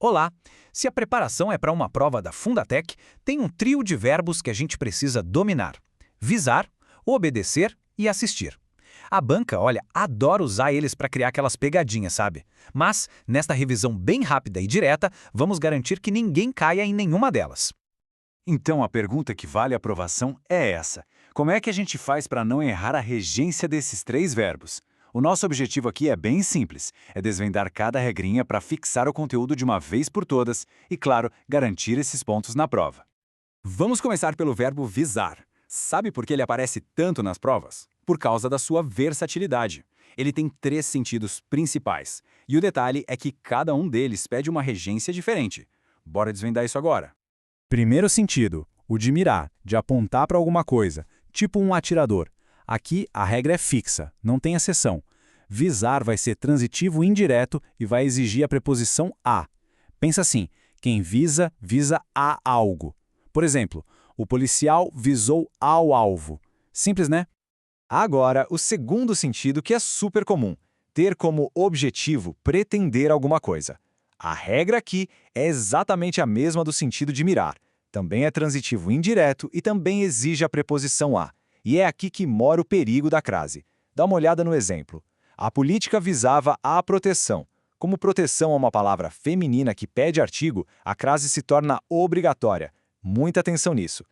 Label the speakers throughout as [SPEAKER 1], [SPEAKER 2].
[SPEAKER 1] Olá! Se a preparação é para uma prova da Fundatec, tem um trio de verbos que a gente precisa dominar: visar, obedecer e assistir. A banca, olha, adora usar eles para criar aquelas pegadinhas, sabe? Mas, nesta revisão bem rápida e direta, vamos garantir que ninguém caia em nenhuma delas.
[SPEAKER 2] Então a pergunta que vale a aprovação é essa: como é que a gente faz para não errar a regência desses três verbos? O nosso objetivo aqui é bem simples, é desvendar cada regrinha para fixar o conteúdo de uma vez por todas e, claro, garantir esses pontos na prova.
[SPEAKER 3] Vamos começar pelo verbo visar. Sabe por que ele aparece tanto nas provas? Por causa da sua versatilidade. Ele tem três sentidos principais, e o detalhe é que cada um deles pede uma regência diferente. Bora desvendar isso agora.
[SPEAKER 4] Primeiro sentido, o de mirar, de apontar para alguma coisa, tipo um atirador. Aqui a regra é fixa, não tem exceção. Visar vai ser transitivo indireto e vai exigir a preposição a. Pensa assim, quem visa, visa a algo. Por exemplo, o policial visou ao alvo. Simples, né?
[SPEAKER 5] Agora, o segundo sentido que é super comum, ter como objetivo pretender alguma coisa. A regra aqui é exatamente a mesma do sentido de mirar. Também é transitivo indireto e também exige a preposição a. E é aqui que mora o perigo da crase. Dá uma olhada no exemplo. A política visava a proteção. Como proteção é uma palavra feminina que pede artigo, a crase se torna obrigatória. Muita atenção nisso.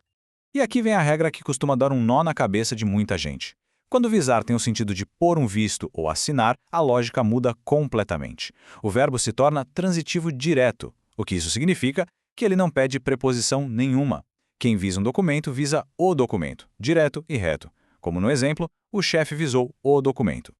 [SPEAKER 1] E aqui vem a regra que costuma dar um nó na cabeça de muita gente. Quando visar tem o sentido de pôr um visto ou assinar, a lógica muda completamente. O verbo se torna transitivo direto, o que isso significa que ele não pede preposição nenhuma. Quem visa um documento visa o documento, direto e reto. Como no exemplo, o chefe visou o documento.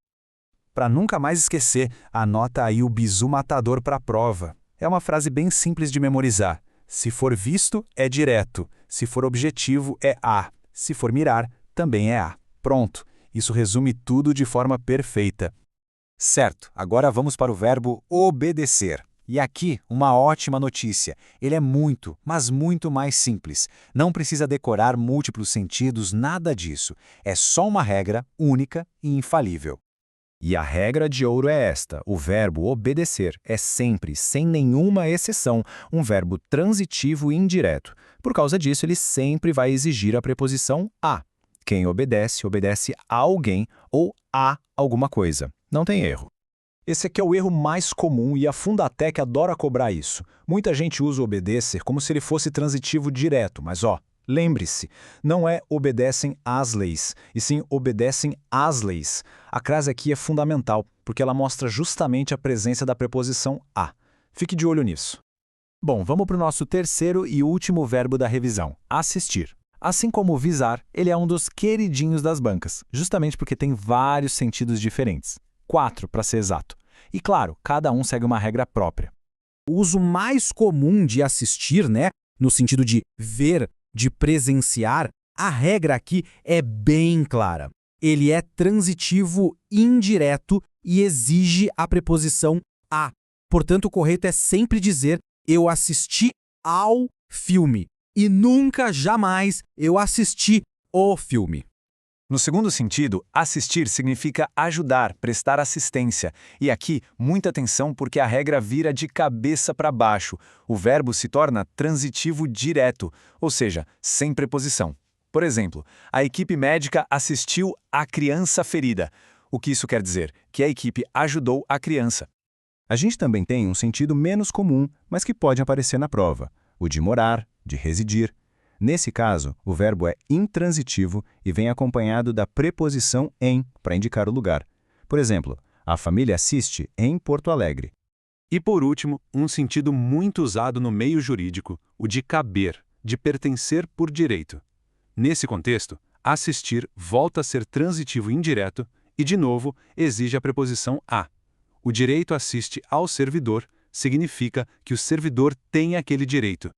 [SPEAKER 4] Para nunca mais esquecer, anota aí o bizu matador para a prova. É uma frase bem simples de memorizar. Se for visto, é direto. Se for objetivo, é a. Se for mirar, também é a. Pronto. Isso resume tudo de forma perfeita.
[SPEAKER 5] Certo, agora vamos para o verbo obedecer. E aqui, uma ótima notícia. Ele é muito, mas muito mais simples. Não precisa decorar múltiplos sentidos, nada disso. É só uma regra única e infalível.
[SPEAKER 6] E a regra de ouro é esta: o verbo obedecer é sempre, sem nenhuma exceção, um verbo transitivo e indireto. Por causa disso, ele sempre vai exigir a preposição a. Quem obedece, obedece a alguém ou a alguma coisa. Não tem erro.
[SPEAKER 7] Esse aqui é o erro mais comum e a Fundatec adora cobrar isso. Muita gente usa o obedecer como se ele fosse transitivo direto, mas lembre-se, não é obedecem às leis, e sim obedecem às leis. A crase aqui é fundamental, porque ela mostra justamente a presença da preposição a. Fique de olho nisso.
[SPEAKER 4] Bom, vamos para o nosso terceiro e último verbo da revisão, assistir. Assim como visar, ele é um dos queridinhos das bancas, justamente porque tem vários sentidos diferentes. 4, para ser exato. E claro, cada um segue uma regra própria.
[SPEAKER 8] O uso mais comum de assistir, no sentido de ver, de presenciar, a regra aqui é bem clara. Ele é transitivo indireto e exige a preposição a. Portanto, o correto é sempre dizer eu assisti ao filme e nunca, jamais, eu assisti o filme.
[SPEAKER 5] No segundo sentido, assistir significa ajudar, prestar assistência. E aqui, muita atenção porque a regra vira de cabeça para baixo. O verbo se torna transitivo direto, ou seja, sem preposição. Por exemplo, a equipe médica assistiu à criança ferida. O que isso quer dizer? Que a equipe ajudou a criança.
[SPEAKER 6] A gente também tem um sentido menos comum, mas que pode aparecer na prova: o de morar, de residir. Nesse caso, o verbo é intransitivo e vem acompanhado da preposição em para indicar o lugar. Por exemplo, a família assiste em Porto Alegre.
[SPEAKER 2] E por último, um sentido muito usado no meio jurídico, o de caber, de pertencer por direito. Nesse contexto, assistir volta a ser transitivo indireto e, de novo, exige a preposição a. O direito assiste ao servidor significa que o servidor tem aquele direito.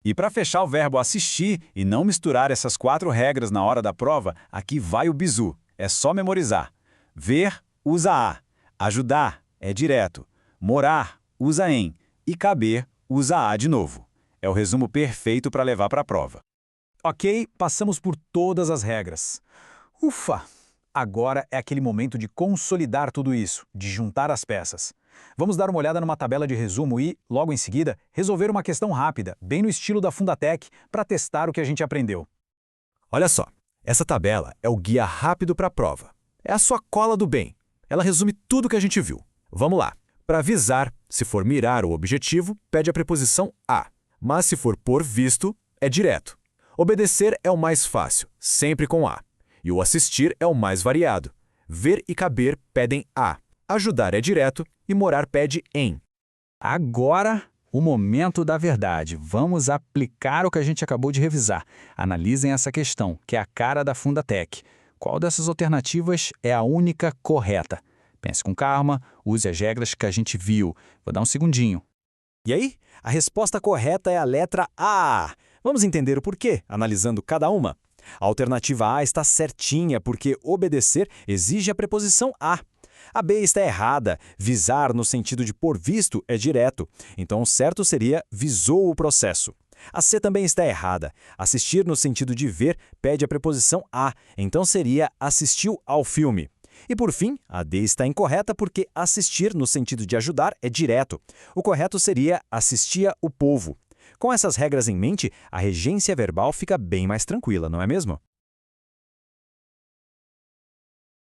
[SPEAKER 5] E para fechar o verbo assistir e não misturar essas 4 regras na hora da prova, aqui vai o bizu. É só memorizar. Ver, usa a. Ajudar, é direto. Morar, usa em. E caber, usa a de novo. É o resumo perfeito para levar para a prova.
[SPEAKER 7] Ok, passamos por todas as regras. Ufa! Agora é aquele momento de consolidar tudo isso, de juntar as peças. Vamos dar uma olhada numa tabela de resumo e, logo em seguida, resolver uma questão rápida, bem no estilo da Fundatec, para testar o que a gente aprendeu.
[SPEAKER 6] Olha só, essa tabela é o guia rápido para a prova. É a sua cola do bem. Ela resume tudo o que a gente viu. Vamos lá. Para visar, se for mirar o objetivo, pede a preposição a. Mas se for por visto, é direto. Obedecer é o mais fácil, sempre com a. E o assistir é o mais variado. Ver e caber pedem a. Ajudar é direto e morar pede em.
[SPEAKER 3] Agora, o momento da verdade. Vamos aplicar o que a gente acabou de revisar. Analisem essa questão, que é a cara da Fundatec. Qual dessas alternativas é a única correta? Pense com calma, use as regras que a gente viu. Vou dar um segundinho.
[SPEAKER 6] E aí? A resposta correta é a letra A. Vamos entender o porquê, analisando cada uma. A alternativa A está certinha porque obedecer exige a preposição a. A B está errada. Visar no sentido de por visto é direto. Então o certo seria visou o processo. A C também está errada. Assistir no sentido de ver pede a preposição a. Então seria assistiu ao filme. E por fim, a D está incorreta porque assistir no sentido de ajudar é direto. O correto seria assistia o povo. Com essas regras em mente, a regência verbal fica bem mais tranquila, não é mesmo?